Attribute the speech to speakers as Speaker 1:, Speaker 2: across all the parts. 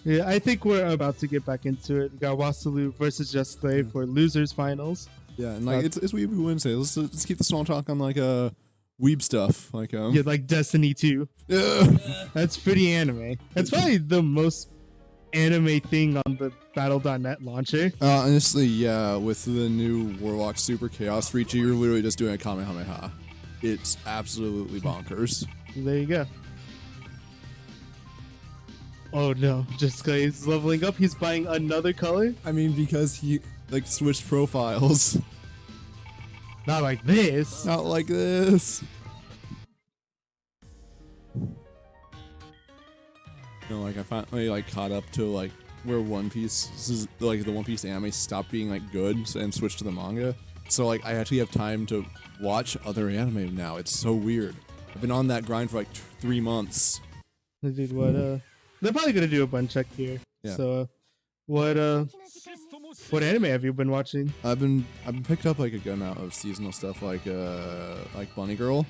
Speaker 1: Yeah, I think we're about to get back into it. We got Wasulu versus Just Klay for losers finals.
Speaker 2: Yeah, and like it's Weeb Wednesday. Let's keep the small talk on like Weeb stuff. Like
Speaker 1: Yeah, like Destiny 2.
Speaker 2: yeah.
Speaker 1: That's pretty anime. That's probably the most anime thing on the Battle.net launcher.
Speaker 2: Honestly, yeah, with the new Warlock Super Chaos feature, you're literally just doing a Kamehameha. It's absolutely bonkers.
Speaker 1: There you go. Oh no, Just Klay is leveling up. He's buying another color.
Speaker 2: I mean, because he like switched profiles.
Speaker 1: Not like this.
Speaker 2: Not like this. Like I finally like caught up to like where One Piece, this is like the One Piece anime stopped being like good and switched to the manga. So like I actually have time to watch other anime now. It's so weird. I've been on that grind for like 3 months.
Speaker 1: Dude, what they're probably gonna do a bun check here.
Speaker 2: Yeah.
Speaker 1: So what anime have you been watching?
Speaker 2: I've been picked up like a good amount of seasonal stuff like Bunny Girl.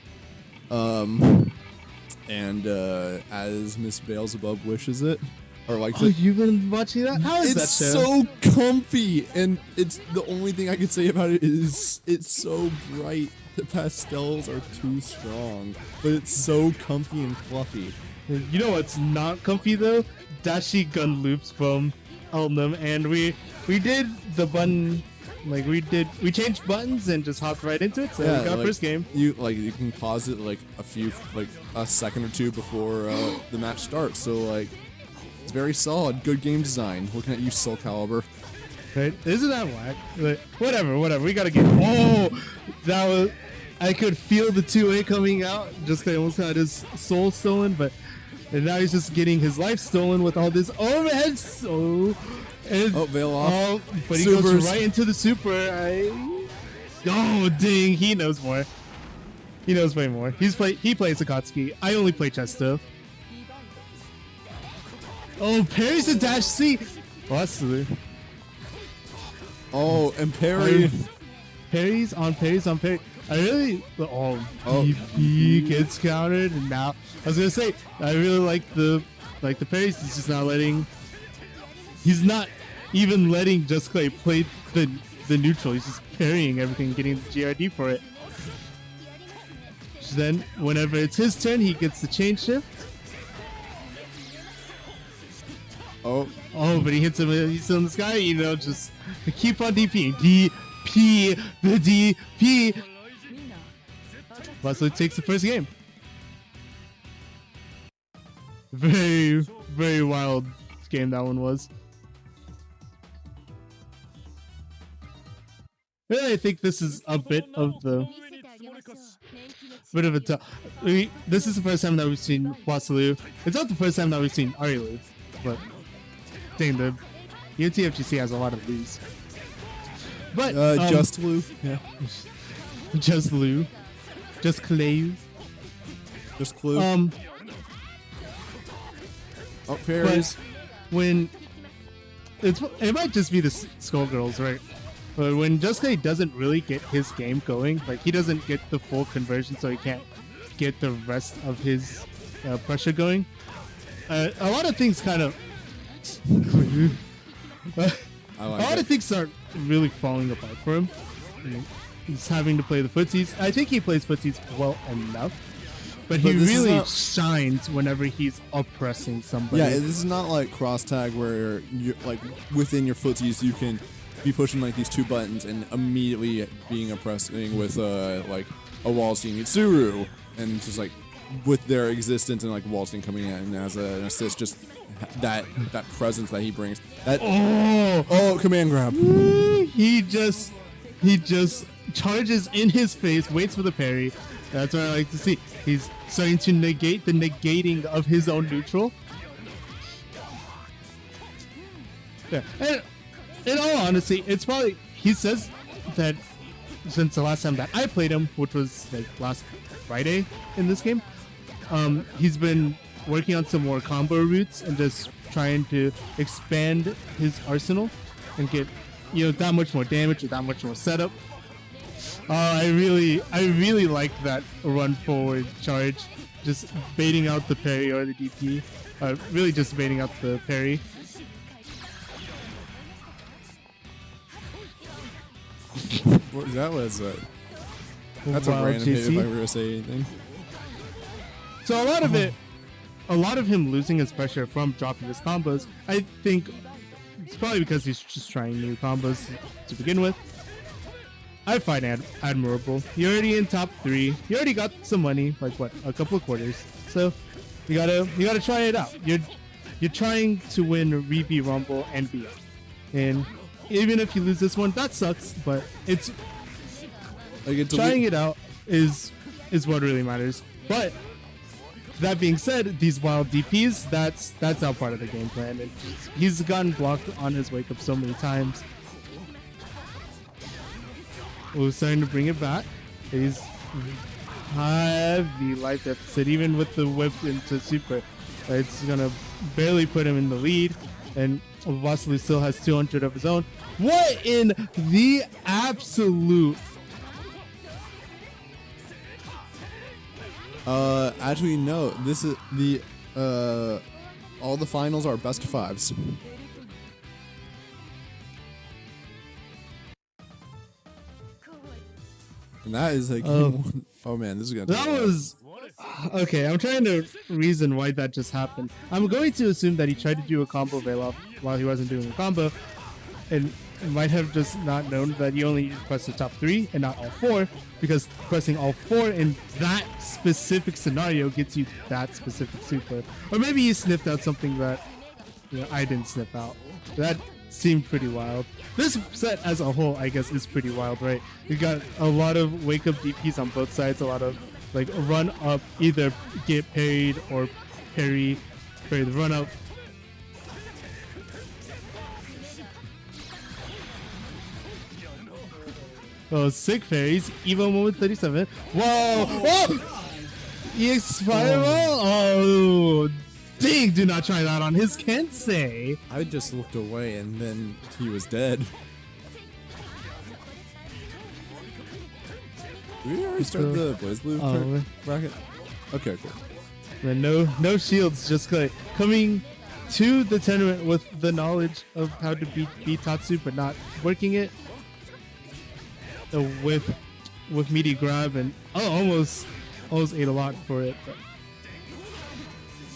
Speaker 2: And as Miss Beelzebub wishes it. Or like
Speaker 1: you've been watching that? How is that show?
Speaker 2: It's so comfy, and it's the only thing I could say about it is it's so bright. The pastels are too strong, but it's so comfy and fluffy.
Speaker 1: You know what's not comfy though? Dashi gun loops from Elnum, and we did the button, like we changed buttons and just hopped right into it. So
Speaker 2: yeah,
Speaker 1: we got
Speaker 2: like,
Speaker 1: first game.
Speaker 2: You can pause it like a second or two before the match starts. So like it's very solid, good game design. Looking at you, Soul Calibur.
Speaker 1: Right? Isn't that whack? Like, whatever. We gotta get. Oh, that was. I could feel the 2A coming out. Just like almost had his soul stolen, and now he's just getting his life stolen with all this overhead. So,
Speaker 2: veil off.
Speaker 1: But he goes right into the super. Oh, dang! He knows more. He knows way more. He plays Akatsuki. I only play Chesto. Oh, parries the dash C. Wasulu.
Speaker 2: Oh, and parry.
Speaker 1: Parries on parries on parry. I really he gets countered, and now I was gonna say I really like the parries. He's just not letting. He's not even letting Just Klay play the neutral. He's just parrying everything, getting the GRD for it. So then, whenever it's his turn, he gets the chain shift. Oh, but he hits him. He's still in the sky. You know, just keep on DPing. DP the DP. Wasulu takes the first game. Very, very wild game that one was. Really, I think this is a bit of a this is the first time that we've seen Wasulu. It's not the first time that we've seen Arilu, but dang, the UTFGC has a lot of these. But
Speaker 2: just Lou, yeah,
Speaker 1: just Lou, just Klay,
Speaker 2: just Clue. Parries.
Speaker 1: When it might just be the Skullgirls, right? But when Just Klay doesn't really get his game going, like he doesn't get the full conversion, so he can't get the rest of his pressure going. A lot of things kind of. A lot of things aren't really falling apart for him. He's having to play the footsies. I think he plays footsies well enough, but he really shines whenever he's oppressing somebody.
Speaker 2: Yeah, this is not like cross tag where you're like within your footsies you can be pushing like these two buttons and immediately being oppressing with like a Wallstein Mitsuru, and just like with their existence and like Wallstein coming in as an assist, just that presence that he brings. That command grab.
Speaker 1: He just charges in his face, waits for the parry. That's what I like to see. He's starting to negate the negating of his own neutral. Yeah, and in all honesty, it's probably, he says that since the last time that I played him, which was like last Friday in this game, he's been working on some more combo routes and just trying to expand his arsenal and get, that much more damage or that much more setup. I really like that run forward charge, just baiting out the parry or the DP. Really just baiting out the parry.
Speaker 2: That was that's a
Speaker 1: Wild
Speaker 2: random hit
Speaker 1: JC.
Speaker 2: if I were to say anything.
Speaker 1: So a lot of him losing his pressure from dropping his combos, I think it's probably because he's just trying new combos to begin with. I find admirable. You're already in top 3. You already got some money, like what, a couple of quarters. So you gotta try it out. You're trying to win Reapy Rumble and beyond. And even if you lose this one, that sucks. But it's trying it out is what really matters. But that being said, these wild DPs, that's now part of the game plan. And he's gotten blocked on his wake up so many times. We're starting to bring it back. He's heavy life deficit, even with the whip into super. It's gonna barely put him in the lead, and Wasulu still has 200 of his own. What in the absolute?
Speaker 2: Actually, no. This is the all the finals are best of 5s. And that is like, oh man, this is gonna.
Speaker 1: That was okay. I'm trying to reason why that just happened. I'm going to assume that he tried to do a combo veil off while he wasn't doing a combo, and might have just not known that you only press the top 3 and not all 4, because pressing all 4 in that specific scenario gets you that specific super. Or maybe he sniffed out something that I didn't sniff out. That seemed pretty wild. This set as a whole, I guess, is pretty wild, right? You got a lot of wake up DPs on both sides, a lot of like run up, either get parried or parry the run up. Oh, sick parries. Evo moment 37. Whoa! Oh! EX Fireball? Oh, dang, do not try that on his Kensei.
Speaker 2: I just looked away and then he was dead. Did we already start the Blaze Blue bracket? Okay, cool.
Speaker 1: And no shields, just Klay. Coming to the tournament with the knowledge of how to beat Tatsu, but not working it. With meaty grab and almost ate a lot for it. But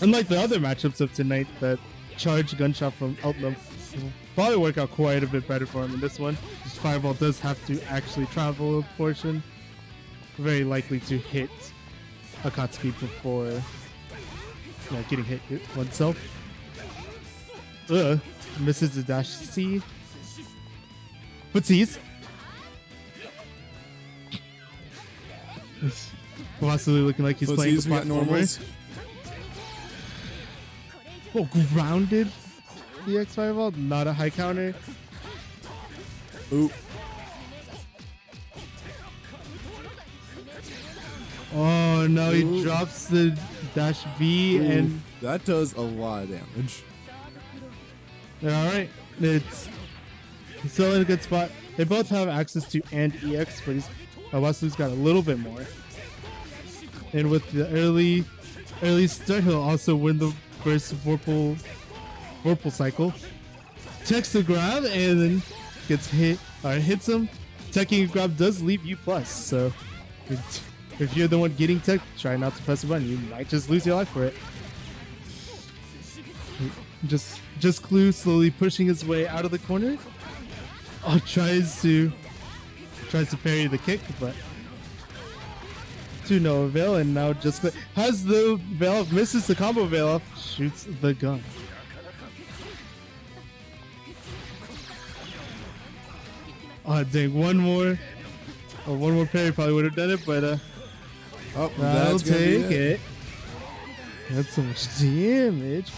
Speaker 1: unlike the other matchups of tonight, that charge gunshot from Outlaw will probably work out quite a bit better for him in this one. This Fireball does have to actually travel a portion. Very likely to hit Akatsuki before getting hit oneself. Misses the dash C. But sees. Wasulu looking like he's playing the platformer. Oh, grounded the X Fireball, not a high counter.
Speaker 2: Ooh.
Speaker 1: Oh no, he drops the dash V. Ooh. And
Speaker 2: that does a lot of damage.
Speaker 1: Alright, it's still in a good spot. They both have access to and EX, but Wasulu's got a little bit more. And with the early start, he'll also win the first Vorpal cycle. Techs the grab and then gets hit or hits him. Teching grab does leave you plus, so if you're the one getting tech, try not to press the button. You might just lose your life for it. Just Clue slowly pushing his way out of the corner. Oh, tries to parry the kick, but to no avail, and now just has the veil off, misses the combo veil off, shoots the gun. Oh dang, one more parry probably would have done it, but that'll take it. That's so much damage.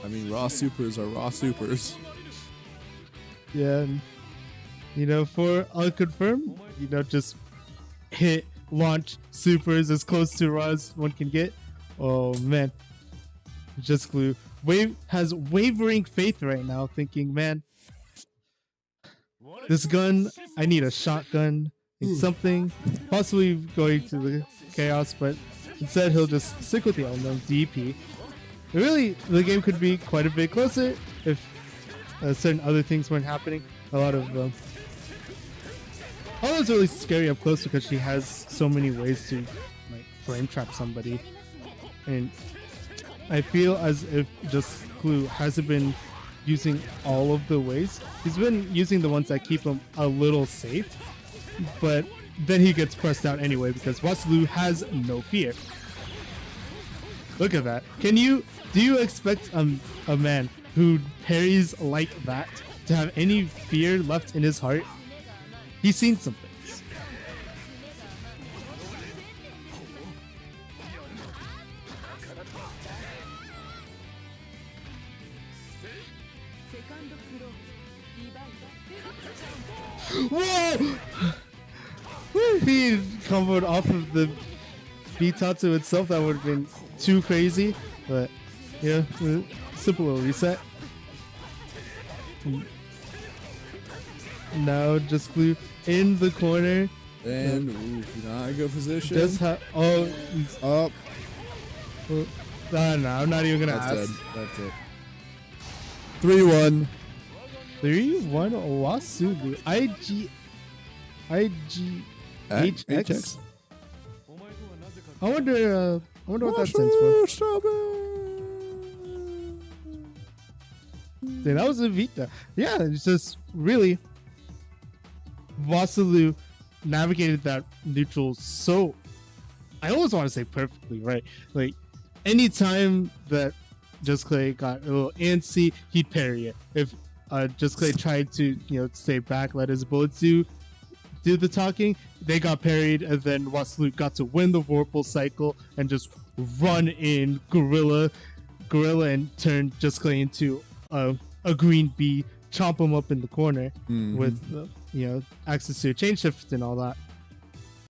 Speaker 2: I mean, raw supers are raw supers.
Speaker 1: Yeah, and, for unconfirmed, just hit, launch supers as close to raw as one can get. Oh man, just Glue. Wave has wavering faith right now, thinking, man, this gun, I need a shotgun, need something, possibly going to the chaos, but instead he'll just stick with the unknown DP. Really, the game could be quite a bit closer if certain other things weren't happening. a lot of Olo's really scary up close because she has so many ways to like flame trap somebody, and I feel as if just Clue hasn't been using all of the ways. He's been using the ones that keep him a little safe, but then he gets pressed out anyway because Wasulu has no fear. Look at that. Do you expect a man who parries like that to have any fear left in his heart? He's seen some things. Whoa! If he comboed off of the Bitatsu itself, that would have been too crazy. But yeah, simple little reset. Now just Clue in the corner.
Speaker 2: And not a good position.
Speaker 1: Just he's
Speaker 2: up.
Speaker 1: No, I'm not even gonna ask.
Speaker 2: That's it. 3-1.
Speaker 1: 3-1 Wasulu. iGHx. I wonder what that stands for. See, that was a Vita. Yeah, it's just really Wasulu navigated that neutral so, I always want to say perfectly, right? Like anytime that Just Klay got a little antsy, he'd parry it. If Just Klay tried to stay back, let his bullets do the talking, they got parried, and then Wasulu got to win the Vorpal cycle and just run in gorilla and turn Just Klay into a green bee, chomp him up in the corner with access to a chain shift and all that.